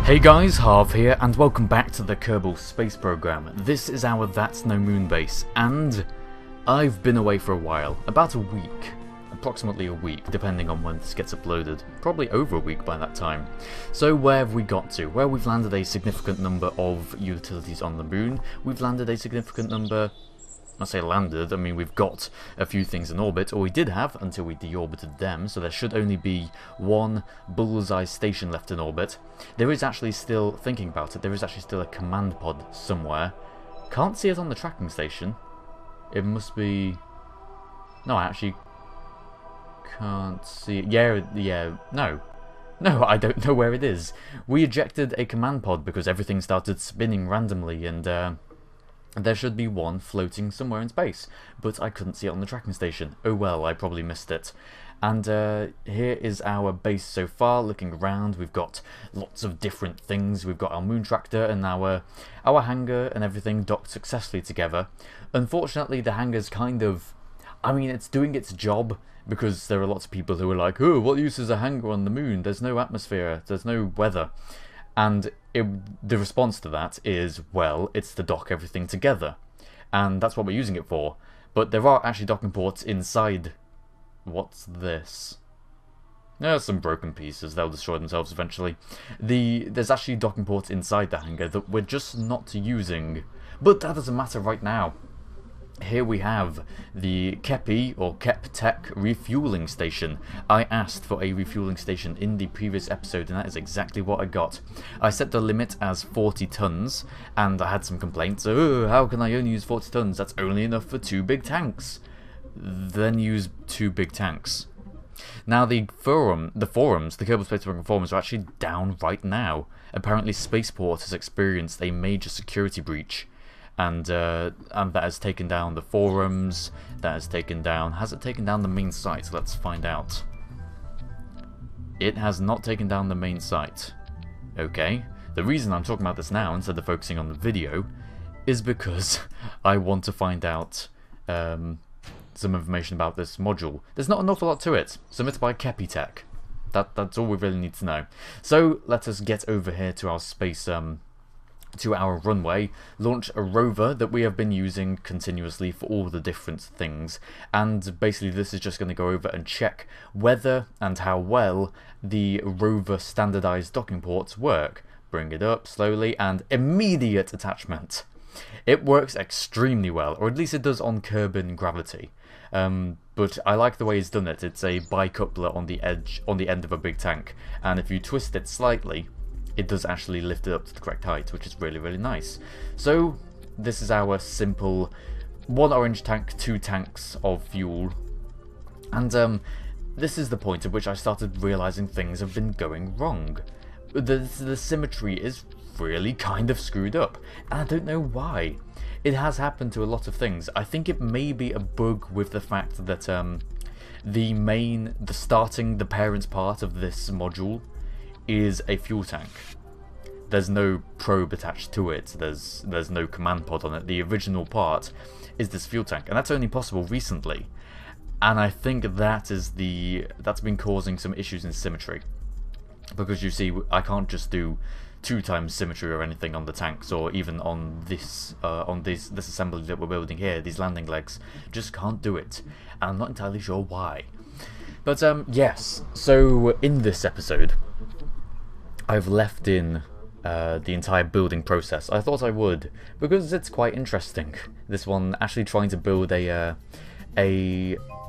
Hey guys, Harv here, and welcome back to the Kerbal space program. This is our That's No Moon base, and I've been away for a while, about a week, approximately a week, depending on when this gets uploaded, probably over a week by that time. So where have we got to? Well, we've landed a significant number of utilities on the moon, we've landed a significant number, I say landed, I mean we've got a few things in orbit, or we did have until we deorbited them, so there should only be one bullseye station left in orbit. There is actually still, thinking about it, there is actually still a command pod somewhere. Can't see it on the tracking station. It must be... No, I actually can't see it. Yeah, no. No, I don't know where it is. We ejected a command pod because everything started spinning randomly, and there should be one floating somewhere in space, but I couldn't see it on the tracking station. Oh well, I probably missed it. And here is our base so far. Looking around, we've got lots of different things. We've got our moon tractor and our hangar and everything docked successfully together. Unfortunately, the hangar's kind of... I mean, it's doing its job, because there are lots of people who are like, oh, what use is a hangar on the moon? There's no atmosphere, there's no weather. And the response to that is, well, it's to dock everything together. And that's what we're using it for. But there are actually docking ports inside. What's this? There's some broken pieces, they'll destroy themselves eventually. There's actually docking ports inside the hangar that we're just not using. But that doesn't matter right now. Here we have the Kepi, or Kep Tech Refueling Station. I asked for a refueling station in the previous episode, and that is exactly what I got. I set the limit as 40 tons, and I had some complaints. Oh, how can I only use 40 tons? That's only enough for 2 big tanks. Then use 2 big tanks. Now the forums, the Kerbal Space Program forums, are actually down right now. Apparently Spaceport has experienced a major security breach. And that has taken down the forums, that has taken down... Has it taken down the main site? Let's find out. It has not taken down the main site. Okay. The reason I'm talking about this now, instead of focusing on the video, is because I want to find out some information about this module. There's not an awful lot to it. Submitted by Kepi Tech. That's all we really need to know. So, let us get over here to our space... to our runway, launch a rover that we have been using continuously for all the different things, and basically this is just going to go over and check whether and how well the rover standardized docking ports work. Bring it up slowly, and immediate attachment. It works extremely well, or at least it does on Kerbal gravity. But I like the way it's done it. It's a bicoupler on the end of a big tank, and if you twist it slightly, it does actually lift it up to the correct height, which is really, really nice. So, this is our simple 1 orange tank, 2 tanks of fuel. And this is the point at which I started realizing things have been going wrong. The symmetry is really kind of screwed up, and I don't know why. It has happened to a lot of things. I think it may be a bug with the fact that the parent part of this module is a fuel tank. There's no probe attached to it, there's no command pod on it. The original part is this fuel tank, and that's only possible recently. And I think that's been causing some issues in symmetry. Because you see, I can't just do 2 times symmetry or anything on the tanks, or even on this assembly that we're building here, these landing legs. Just can't do it. And I'm not entirely sure why. But yes, so in this episode, I've left in the entire building process. I thought I would, because it's quite interesting. This one actually trying to build a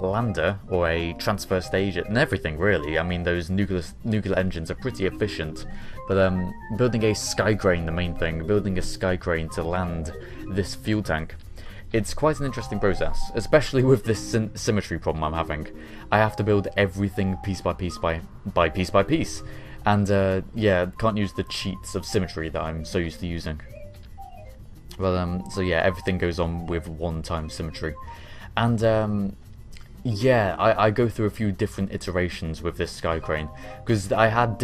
lander, or a transfer stage, and everything really. I mean, those nuclear engines are pretty efficient, but building a sky crane, the main thing, building a sky crane to land this fuel tank, it's quite an interesting process, especially with this symmetry problem I'm having. I have to build everything piece by piece by piece by piece. And yeah, can't use the cheats of symmetry that I'm so used to using. Well, so yeah, everything goes on with 1 time symmetry. And yeah, I go through a few different iterations with this sky crane, because I had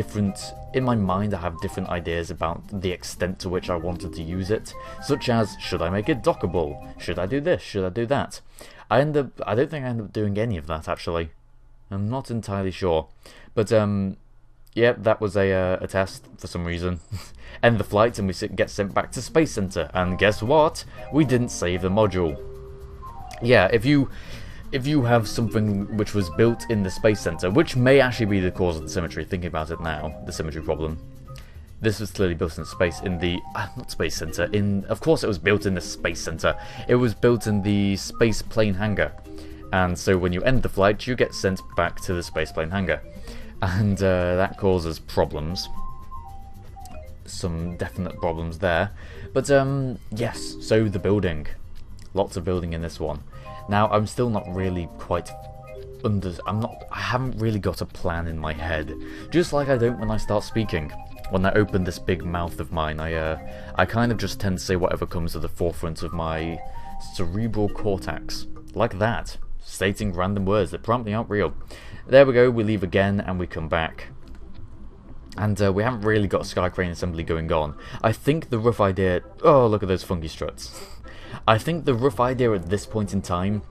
in my mind I have different ideas about the extent to which I wanted to use it, such as, should I make it dockable? Should I do this? Should I do that? I don't think I end up doing any of that, actually. I'm not entirely sure. But Yep, that was a test for some reason. End the flight and we get sent back to Space Center. And guess what? We didn't save the module. Yeah, if you have something which was built in the Space Center, which may actually be the cause of the symmetry, thinking about it now, the symmetry problem. This was clearly built in space, in the... not Space Center, of course it was built in the Space Center. It was built in the space plane hangar. And so when you end the flight, you get sent back to the space plane hangar. And that causes problems. Some definite problems there. But, yes, so the building. Lots of building in this one. Now, I'm still not really quite I haven't really got a plan in my head. Just like I don't when I start speaking. When I open this big mouth of mine, I kind of just tend to say whatever comes to the forefront of my cerebral cortex. Like that. Stating random words that promptly aren't real. There we go, we leave again and we come back. And we haven't really got sky crane assembly going on. I think the rough idea... Oh, look at those funky struts. I think the rough idea at this point in time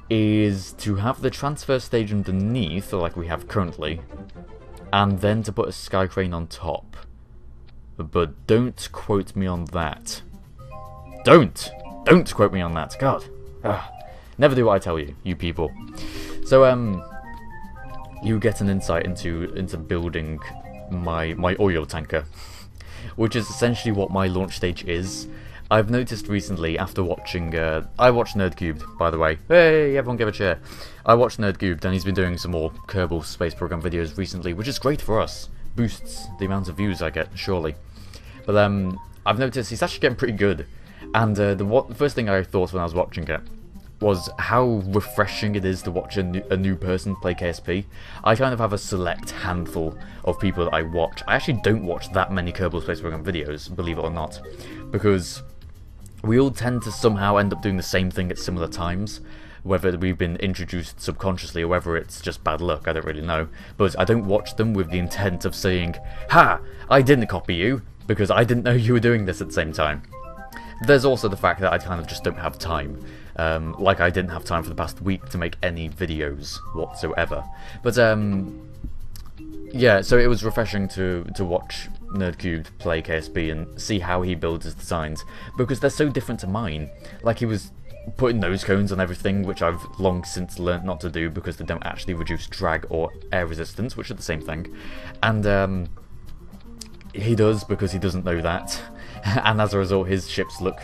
is to have the transfer stage underneath, like we have currently, and then to put a sky crane on top. But don't quote me on that. Don't quote me on that. God. Ugh. Never do what I tell you, you people. So, you get an insight into building my oil tanker, which is essentially what my launch stage is. I've noticed recently, after watching, I watched NerdCubed, by the way. Hey, everyone give a cheer. I watched NerdCubed, and he's been doing some more Kerbal space program videos recently, which is great for us. Boosts the amount of views I get, surely. But, I've noticed he's actually getting pretty good. And, the first thing I thought when I was watching it was how refreshing it is to watch a new person play KSP. I kind of have a select handful of people that I watch. I actually don't watch that many Kerbal Space Program videos, believe it or not, because we all tend to somehow end up doing the same thing at similar times, whether we've been introduced subconsciously or whether it's just bad luck, I don't really know. But I don't watch them with the intent of saying, "Ha! I didn't copy you, because I didn't know you were doing this at the same time." There's also the fact that I kind of just don't have time. Like I didn't have time for the past week to make any videos whatsoever. But yeah, so it was refreshing to watch NerdCubed play KSP and see how he builds his designs, because they're so different to mine. Like, he was putting nose cones on everything, which I've long since learnt not to do because they don't actually reduce drag or air resistance, which are the same thing. And he does because he doesn't know that. And as a result, his ships look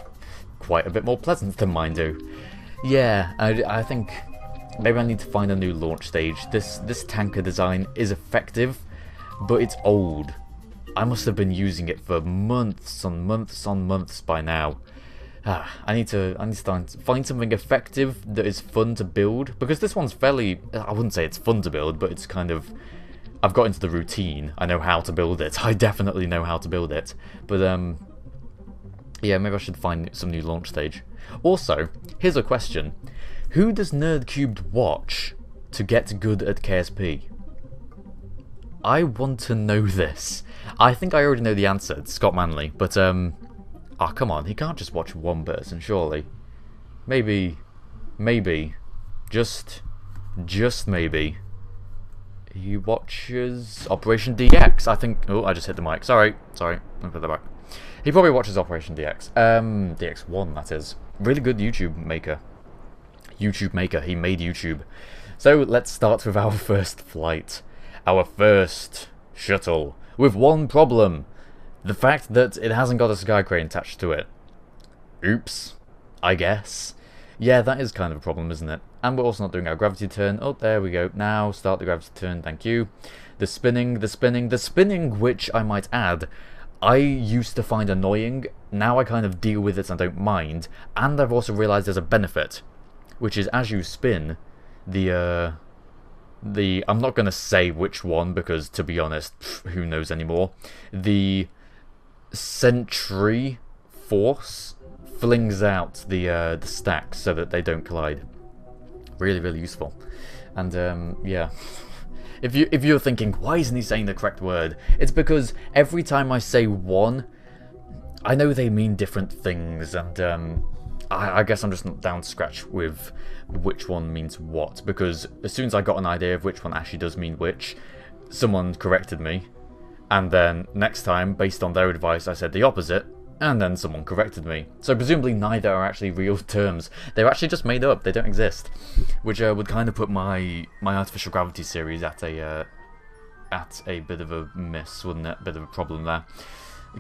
quite a bit more pleasant than mine do. Yeah, I think maybe I need to find a new launch stage. This tanker design is effective, but it's old. I must have been using it for months on months on months by now. I need to find something effective that is fun to build, because this one's fairly... I wouldn't say it's fun to build, but it's kind of... I've got into the routine. I know how to build it. I definitely know how to build it. But yeah, maybe I should find some new launch stage. Also, here's a question. Who does NerdCubed watch to get good at KSP? I want to know this. I think I already know the answer. It's Scott Manley. But, oh, come on. He can't just watch one person, surely. Maybe, just maybe, he watches Operation DX. I think... Oh, I just hit the mic. Sorry. Let me put that back. He probably watches Operation DX. DX1, that is. Really good YouTube maker. He made YouTube. So, let's start with our first flight. Our first shuttle. With one problem. The fact that it hasn't got a sky crane attached to it. Oops. I guess. Yeah, that is kind of a problem, isn't it? And we're also not doing our gravity turn. Oh, there we go. Now, start the gravity turn. Thank you. The spinning, which I might add... I used to find annoying, now I kind of deal with it and don't mind, and I've also realised there's a benefit, which is as you spin, I'm not going to say which one, because to be honest, who knows anymore, the century force flings out the stacks so that they don't collide. Really, really useful. And yeah... If you're thinking, why isn't he saying the correct word? It's because every time I say one, I know they mean different things, and I guess I'm just not down to scratch with which one means what, because as soon as I got an idea of which one actually does mean which, someone corrected me, And then next time, based on their advice, I said the opposite, and then someone corrected me. So presumably neither are actually real terms. They're actually just made up. They don't exist. Which would kind of put my artificial gravity series at a bit of a miss, wouldn't it? A bit of a problem there.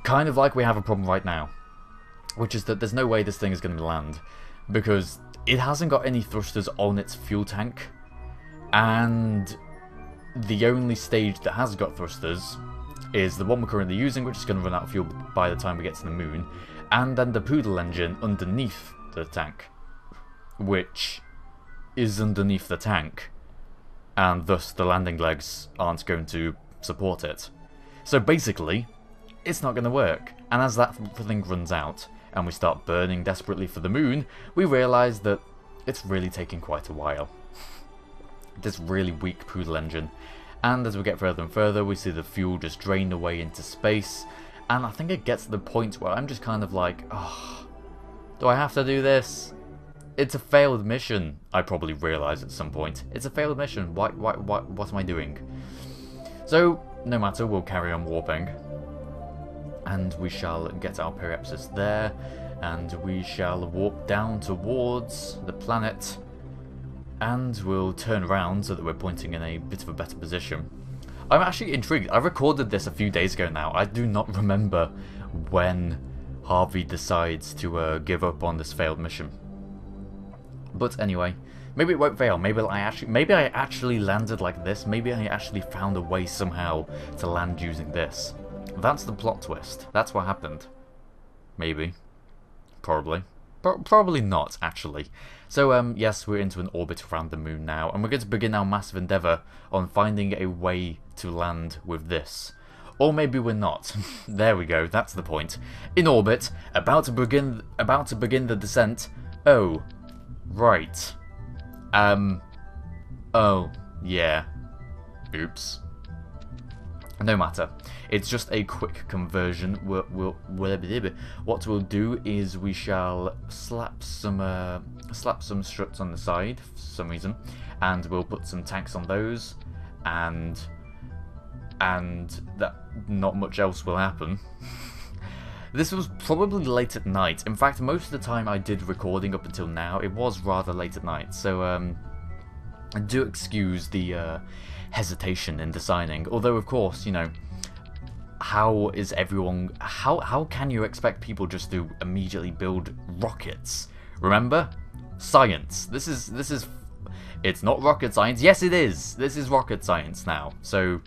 Kind of like we have a problem right now, which is that there's no way this thing is going to land, because it hasn't got any thrusters on its fuel tank, and the only stage that has got thrusters is the one we're currently using, which is going to run out of fuel by the time we get to the moon, and then the Poodle engine underneath the tank, which is underneath the tank, and thus the landing legs aren't going to support it. So basically, it's not going to work. And as that thing runs out, and we start burning desperately for the moon, we realise that it's really taking quite a while. This really weak Poodle engine. And as we get further and further, we see the fuel just drain away into space, and I think it gets to the point where I'm just kind of like, oh, do I have to do this? It's a failed mission, I probably realise at some point. It's a failed mission, what am I doing? So, no matter, we'll carry on warping, and we shall get our periapsis there, and we shall warp down towards the planet, and we'll turn around so that we're pointing in a bit of a better position. I'm actually intrigued. I recorded this a few days ago now. I do not remember when Harvey decides to give up on this failed mission. But anyway, maybe it won't fail. Maybe I actually landed like this. Maybe I actually found a way somehow to land using this. That's the plot twist. That's what happened. Maybe. Probably. Probably not, actually. So, yes, we're into an orbit around the moon now, and we're going to begin our massive endeavour on finding a way to land with this. Or maybe we're not. There we go, that's the point. In orbit, about to begin the descent. Oh, right. Oh, yeah. Oops. No matter. It's just a quick conversion. What we'll do is we shall slap some struts on the side for some reason, and we'll put some tanks on those, and that not much else will happen. This was probably late at night. In fact, most of the time I did recording up until now, it was rather late at night. So do excuse the hesitation in deciding. Although, of course, you know, how can you expect people just to immediately build rockets? Remember? Science. This is it's not rocket science. Yes, it is. This is rocket science now. So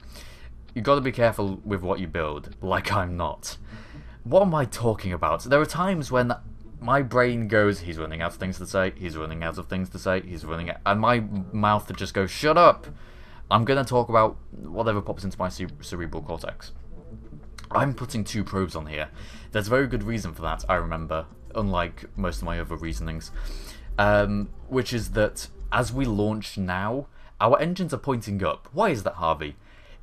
you got to be careful with what you build. Like I'm not. What am I talking about? There are times when my brain goes, he's running out of things to say, he's running out of things to say, he's running out, and my mouth just goes, shut up! I'm going to talk about whatever pops into my cerebral cortex. I'm putting 2 probes on here. There's a very good reason for that, I remember, unlike most of my other reasonings. Which is that, as we launch now, our engines are pointing up. Why is that, Harvey?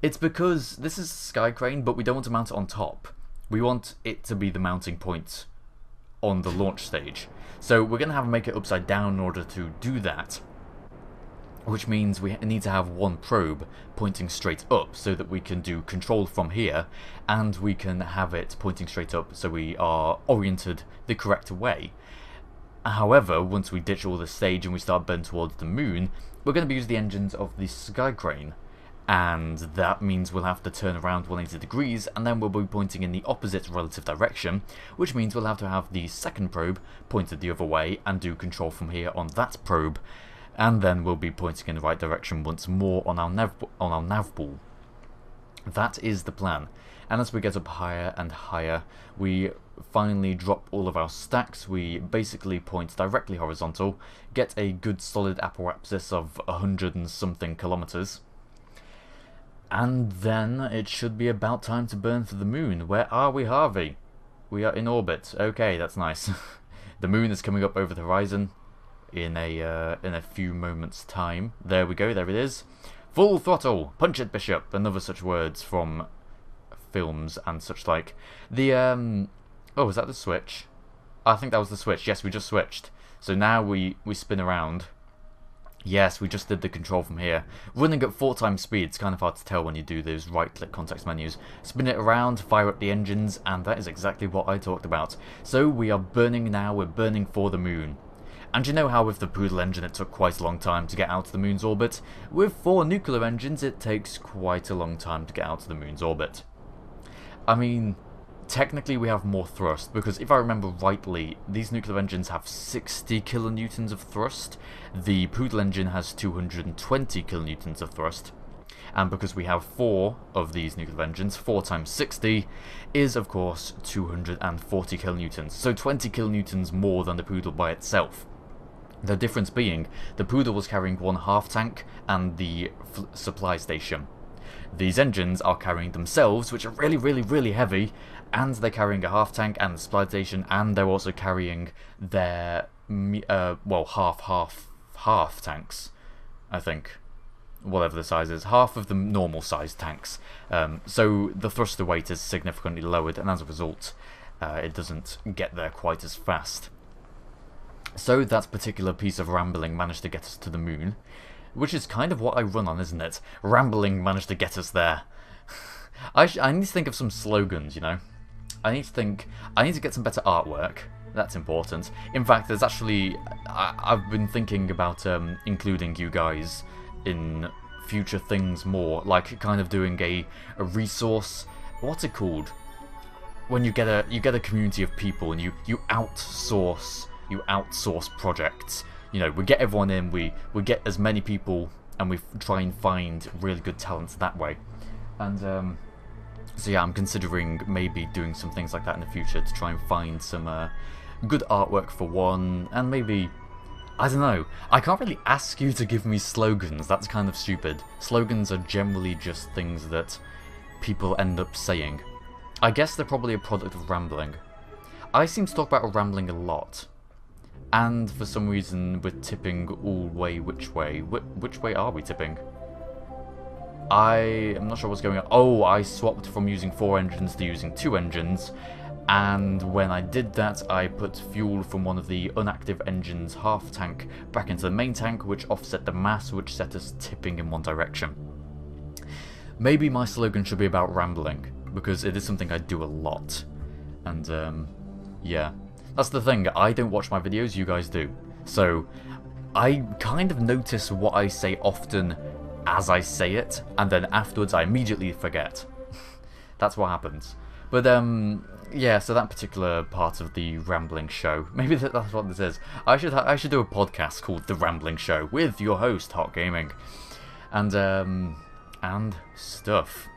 It's because this is a sky crane, but we don't want to mount it on top. We want it to be the mounting point on the launch stage. So we're going to have to make it upside down in order to do that. Which means we need to have one probe pointing straight up so that we can do control from here, and we can have it pointing straight up so we are oriented the correct way. However, once we ditch all the stage and we start burning towards the moon, we're going to use the engines of the sky crane. And that means we'll have to turn around 180 degrees, and then we'll be pointing in the opposite relative direction, which means we'll have to have the second probe pointed the other way and do control from here on that probe, and then we'll be pointing in the right direction once more on our nav ball. That is the plan. And as we get up higher and higher, we finally drop all of our stacks. We basically point directly horizontal, get a good solid apoapsis of 100 and something kilometers. And then it should be about time to burn for the moon. Where are we, Harvey? We are in orbit. Okay, that's nice. The moon is coming up over the horizon in a few moments' time. There we go, there it is. Full throttle! Punch it, Bishop! And other such words from films and such like. The, oh, was that the switch? I think that was the switch. Yes, we just switched. So now we spin around. Yes, we just did the control from here. Running at 4 times speed, it's kind of hard to tell when you do those right-click context menus. Spin it around, fire up the engines, and that is exactly what I talked about. So we are burning now, we're burning for the moon. And you know how with the Poodle engine it took quite a long time to get out of the moon's orbit? With 4 nuclear engines it takes quite a long time to get out of the moon's orbit. I mean, technically we have more thrust, because if I remember rightly, these nuclear engines have 60 kilonewtons of thrust, the Poodle engine has 220 kilonewtons of thrust, and because we have 4 of these nuclear engines, 4 times 60 is of course 240 kilonewtons, so 20 kilonewtons more than the Poodle by itself. The difference being, the Poodle was carrying 1 half tank and the supply station. These engines are carrying themselves, which are really, really, really heavy, and they're carrying a half tank and the supply station, and they're also carrying their, well, half tanks, I think. Whatever the size is, half of the normal sized tanks. So the thruster weight is significantly lowered, and as a result, it doesn't get there quite as fast. So that particular piece of rambling managed to get us to the moon, which is kind of what I run on, isn't it? Rambling managed to get us there. I need to think of some slogans, you know? I need to get some better artwork. That's important. In fact, there's actually... I've been thinking about including you guys in future things more, like kind of doing a resource... What's it called? When you get a community of people and you outsource projects. You know, we get everyone in, we get as many people, and we try and find really good talents that way. And so yeah, I'm considering maybe doing some things like that in the future to try and find some good artwork for one, and maybe, I don't know, I can't really ask you to give me slogans, that's kind of stupid. Slogans are generally just things that people end up saying. I guess they're probably a product of rambling. I seem to talk about rambling a lot. And for some reason we're tipping all way which way? Which way are we tipping? I am not sure what's going on. Oh, I swapped from using 4 engines to using 2 engines, and when I did that I put fuel from one of the inactive engines' half tank back into the main tank, which offset the mass, which set us tipping in one direction. Maybe my slogan should be about rambling, because it is something I do a lot. And yeah. That's the thing, I don't watch my videos, you guys do. So, I kind of notice what I say often as I say it, and then afterwards I immediately forget. That's what happens. But, yeah, so that particular part of the Rambling Show, maybe that's what this is. I should do a podcast called The Rambling Show, with your host, HOCgaming. And stuff.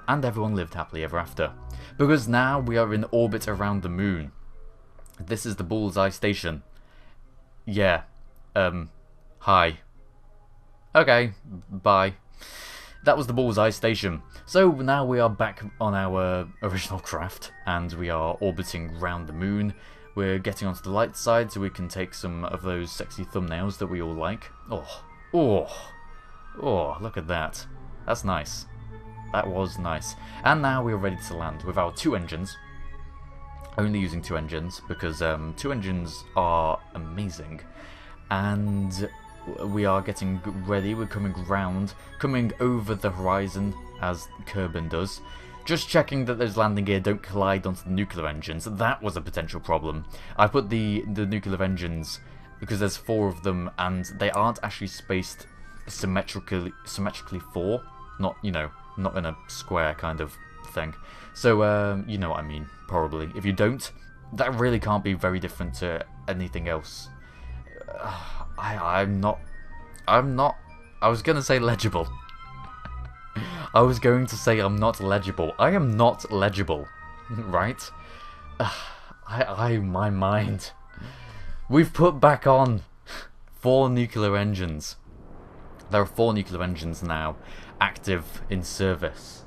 And everyone lived happily ever after. Because now we are in orbit around the moon. This is the Bullseye Station. Yeah. Hi. Okay, bye. That was the Bullseye Station. So now we are back on our original craft, and we are orbiting around the moon. We're getting onto the light side so we can take some of those sexy thumbnails that we all like. Oh, look at that. That's nice. That was nice. And now we are ready to land with our 2 engines. Only using 2 engines, because 2 engines are amazing. And we are getting ready, we're coming over the horizon, as Kerbal does. Just checking that those landing gear don't collide onto the nuclear engines. That was a potential problem. I put the nuclear engines, because there's 4 of them, and they aren't actually spaced symmetrically 4. Not, you know, not in a square kind of thing. So, you know what I mean, probably. If you don't, that really can't be very different to anything else. I'm not... I was going to say legible. I was going to say I'm not legible. I am not legible, right? My mind. We've put back on 4 nuclear engines. There are 4 nuclear engines now active in service.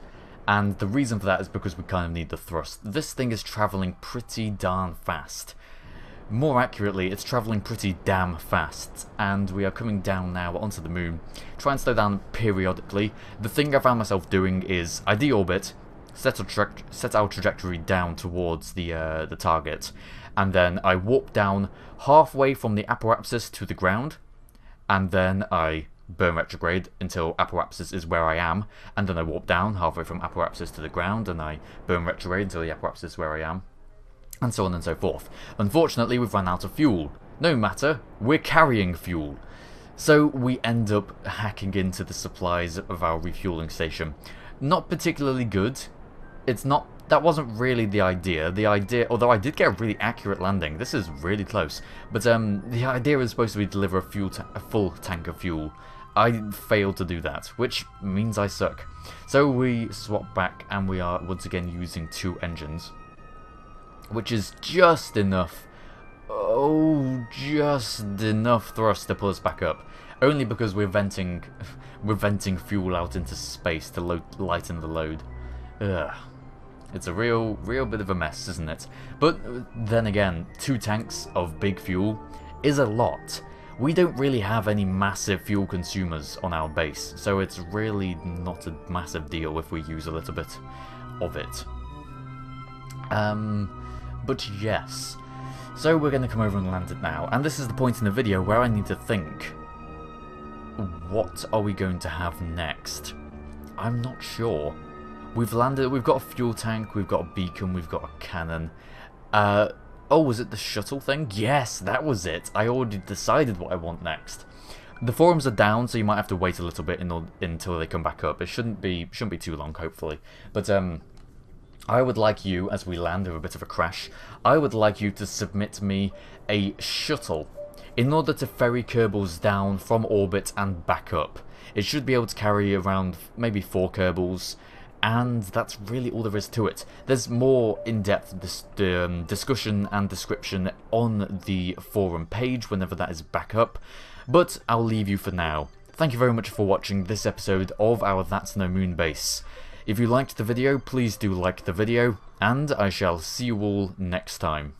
And the reason for that is because we kind of need the thrust. This thing is travelling pretty darn fast. More accurately, it's travelling pretty damn fast. And we are coming down now onto the moon. Try and slow down periodically. The thing I found myself doing is I deorbit, set our trajectory down towards the target, and then I warp down halfway from the apoapsis to the ground, and then I burn retrograde until Apoapsis is where I am, and then I warp down halfway from Apoapsis to the ground, and I burn retrograde until the Apoapsis is where I am, and so on and so forth. Unfortunately, we've run out of fuel. No matter, we're carrying fuel. So we end up hacking into the supplies of our refueling station. Not particularly good. That wasn't really the idea. The idea, although I did get a really accurate landing, this is really close, but the idea is supposed to be deliver a full tank of fuel. I failed to do that, which means I suck. So we swap back and we are once again using 2 engines, which is just enough, just enough thrust to pull us back up. Only because we're venting fuel out into space to lighten the load. Ugh. It's a real bit of a mess, isn't it? But then again, 2 tanks of big fuel is a lot. We don't really have any massive fuel consumers on our base, so it's really not a massive deal if we use a little bit of it. But yes. So we're going to come over and land it now, and this is the point in the video where I need to think. What are we going to have next? I'm not sure. We've landed, we've got a fuel tank, we've got a beacon, we've got a cannon. Oh, was it the shuttle thing? Yes, that was it. I already decided what I want next. The forums are down, so you might have to wait a little bit until they come back up. It shouldn't be too long, hopefully. But I would like you, as we land with a bit of a crash, I would like you to submit me a shuttle in order to ferry Kerbals down from orbit and back up. It should be able to carry around maybe 4 Kerbals, and that's really all there is to it. There's more in-depth discussion and description on the forum page whenever that is back up, but I'll leave you for now. Thank you very much for watching this episode of our That's No Moon base. If you liked the video, please do like the video, and I shall see you all next time.